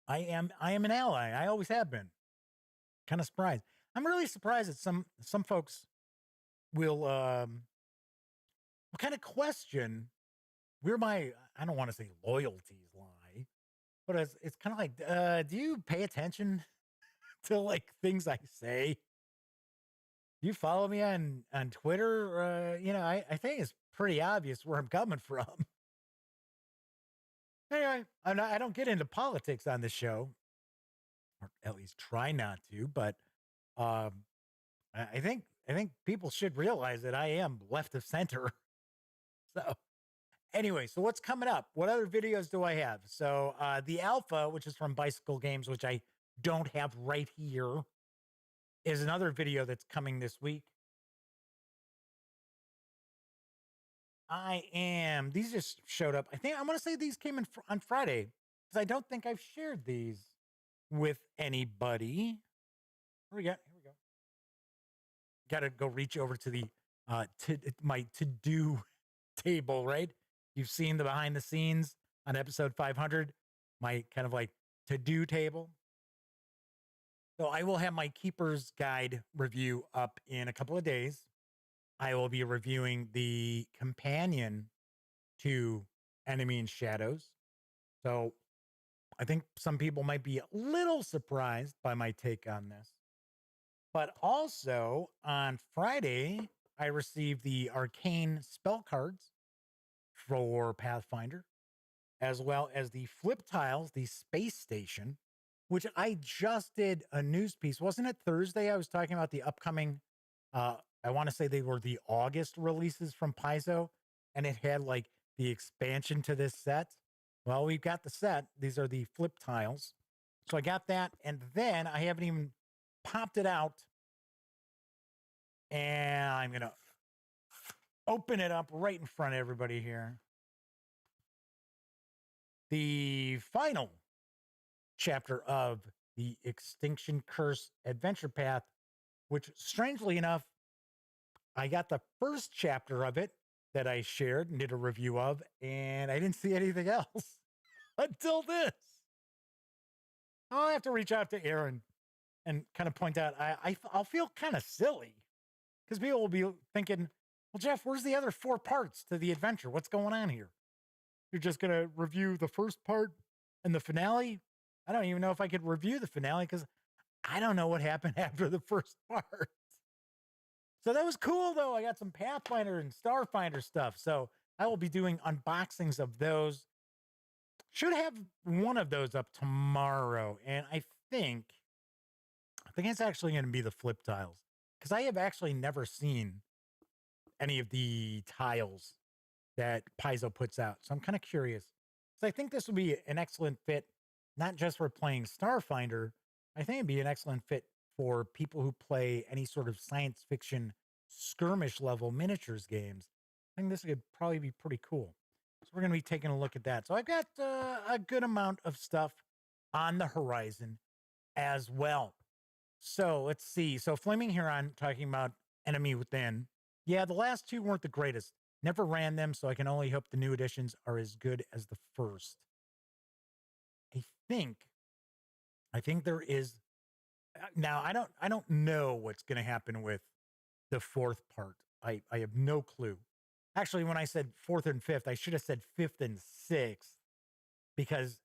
I am an ally. I always have been. Kind of surprised. I'm really surprised that some folks will kind of question where my, I don't want to say loyalties lie, but it's kind of like, do you pay attention to like things I say? You follow me on Twitter? I think it's pretty obvious where I'm coming from. Anyway, I don't get into politics on this show, or at least try not to. But um, I think people should realize that I am left of center. So anyway, so what's coming up? What other videos do I have? So the alpha, which is from Bicycle Games, which I don't have right here, is another video that's coming this week. These just showed up. I think I'm going to say these came in on Friday because I don't think I've shared these with anybody. Here we go. Got to go reach over to the my to-do table, right? You've seen the behind the scenes on episode 500, my kind of like to-do table. So I will have my Keeper's Guide review up in a couple of days. I will be reviewing the companion to Enemy in Shadows. So I think some people might be a little surprised by my take on this. But also on Friday, I received the arcane spell cards for Pathfinder, as well as the flip tiles, the space station, which I just did a news piece. Wasn't it Thursday? I was talking about the upcoming, I want to say they were the August releases from Paizo, and it had like the expansion to this set. Well, we've got the set. These are the flip tiles. So I got that. And then I haven't even popped it out. And I'm going to open it up right in front of everybody here. The final chapter of the Extinction Curse Adventure Path, which strangely enough, I got the first chapter of it that I shared and did a review of, and I didn't see anything else until this. I'll have to reach out to Aaron and kind of point out, I'll feel kind of silly because people will be thinking, well, Jeff, where's the other 4 parts to the adventure? What's going on here? You're just going to review the first part and the finale? I don't even know if I could review the finale because I don't know what happened after the first part. So that was cool, though. I got some Pathfinder and Starfinder stuff. So I will be doing unboxings of those. Should have one of those up tomorrow. And I think it's actually going to be the flip tiles because I have actually never seen any of the tiles that Paizo puts out. So I'm kind of curious. So I think this would be an excellent fit, not just for playing Starfinder. I think it'd be an excellent fit for people who play any sort of science fiction skirmish level miniatures games. I think this could probably be pretty cool. So we're going to be taking a look at that. So I've got a good amount of stuff on the horizon as well. So let's see. So Flaming Huron talking about Enemy Within. Yeah, the last 2 weren't the greatest. Never ran them, so I can only hope the new editions are as good as the first. I think there is now. I don't know what's going to happen with the 4th part. I have no clue. Actually, when I said 4th and 5th, I should have said 5th and 6th because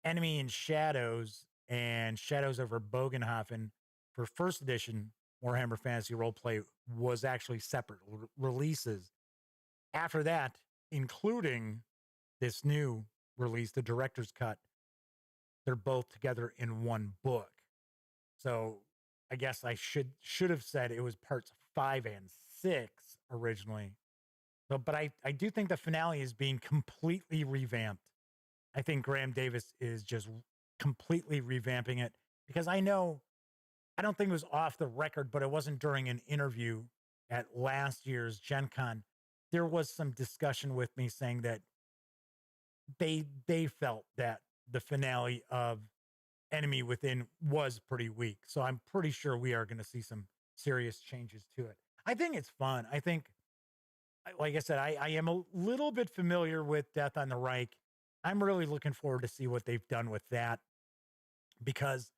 Enemy in Shadows and Shadows over Bogenhofen for 1st edition Warhammer Fantasy Roleplay was actually separate releases. After that, including this new release, the director's cut, they're both together in one book. So I guess I should have said it was parts 5 and 6 originally. So, but I do think the finale is being completely revamped. I think Graham Davis is just completely revamping it because I don't think it was off the record, but it wasn't during an interview at last year's Gen Con, there was some discussion with me saying that they felt that the finale of Enemy Within was pretty weak. So I'm pretty sure we are going to see some serious changes to it. I think it's fun. I think, like I said, I am a little bit familiar with Death on the Reich. I'm really looking forward to see what they've done with that because,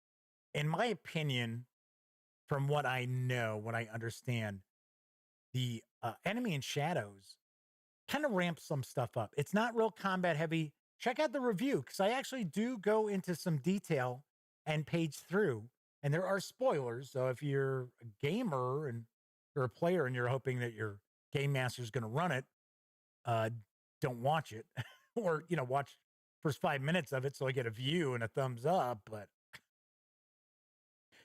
in my opinion, from what I know, what I understand, the Enemy in Shadows kind of ramps some stuff up. It's not real combat heavy. Check out the review because I actually do go into some detail and page through, and there are spoilers. So if you're a gamer and you're a player and you're hoping that your game master is going to run it, don't watch it, or watch first 5 minutes of it so I get a view and a thumbs up. But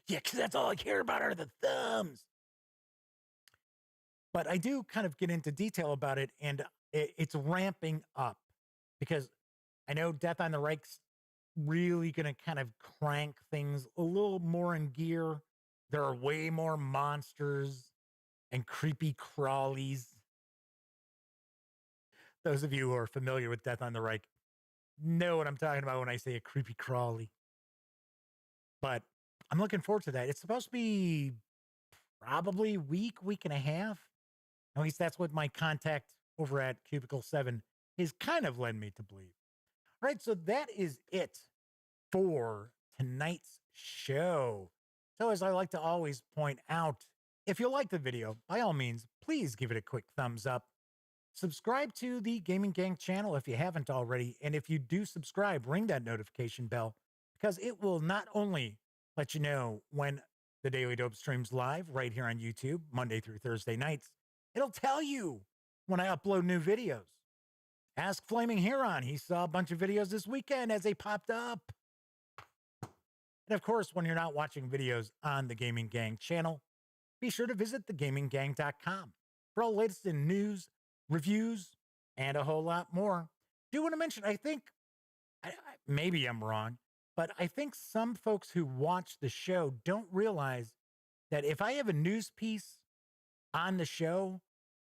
yeah, because that's all I care about are the thumbs. But I do kind of get into detail about it, and it's ramping up because I know Death on the Reich's really going to kind of crank things a little more in gear. There are way more monsters and creepy crawlies. Those of you who are familiar with Death on the Reich know what I'm talking about when I say a creepy crawly. But I'm looking forward to that. It's supposed to be probably week and a half. At least that's what my contact over at Cubicle 7 has kind of led me to believe. All right, so that is it for tonight's show. So as I like to always point out, if you like the video, by all means, please give it a quick thumbs up. Subscribe to the Gaming Gang channel if you haven't already. And if you do subscribe, ring that notification bell because it will not only let you know when the Daily Dope streams live right here on YouTube, Monday through Thursday nights, it'll tell you when I upload new videos. Ask Flaming Huron. He saw a bunch of videos this weekend as they popped up. And of course, when you're not watching videos on the Gaming Gang channel, be sure to visit thegaminggang.com for all the latest in news, reviews, and a whole lot more. Do want to mention, I think, maybe I'm wrong, but I think some folks who watch the show don't realize that if I have a news piece on the show,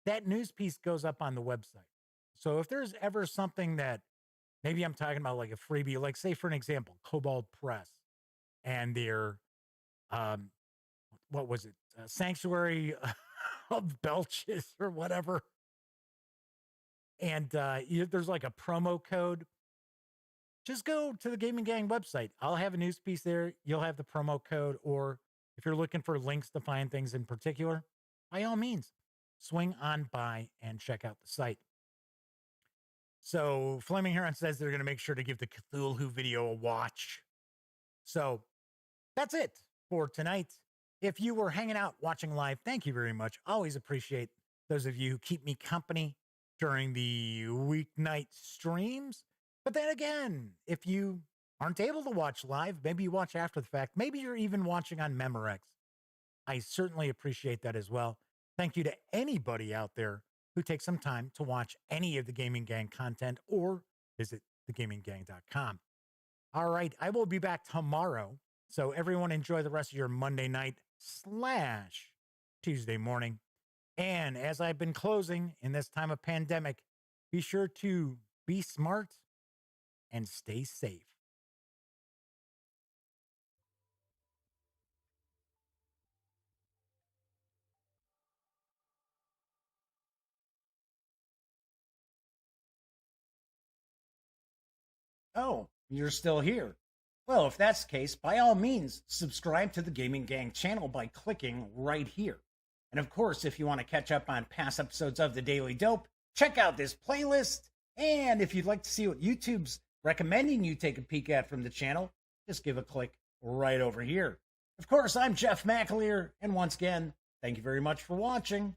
that news piece goes up on the website. So if there's ever something that maybe I'm talking about, like a freebie, like say for an example, Kobold Press and their, what was it? Sanctuary of Belches or whatever. And there's like a promo code. Just go to the Gaming Gang website. I'll have a news piece there. You'll have the promo code. Or if you're looking for links to find things in particular, by all means, swing on by and check out the site. So Flaming Huron says they're going to make sure to give the Cthulhu video a watch. So that's it for tonight. If you were hanging out watching live, thank you very much. Always appreciate those of you who keep me company during the weeknight streams. But then again, if you aren't able to watch live, maybe you watch after the fact, maybe you're even watching on Memorex. I certainly appreciate that as well. Thank you to anybody out there who takes some time to watch any of the Gaming Gang content or visit thegaminggang.com. All right, I will be back tomorrow. So everyone enjoy the rest of your Monday night / Tuesday morning. And as I've been closing in this time of pandemic, be sure to be smart and stay safe. Oh, you're still here. Well, if that's the case, by all means, subscribe to the Gaming Gang channel by clicking right here. And of course, if you want to catch up on past episodes of The Daily Dope, check out this playlist. And if you'd like to see what YouTube's recommending you take a peek at from the channel, just give a click right over here. Of course, I'm Jeff McAleer, and once again, thank you very much for watching.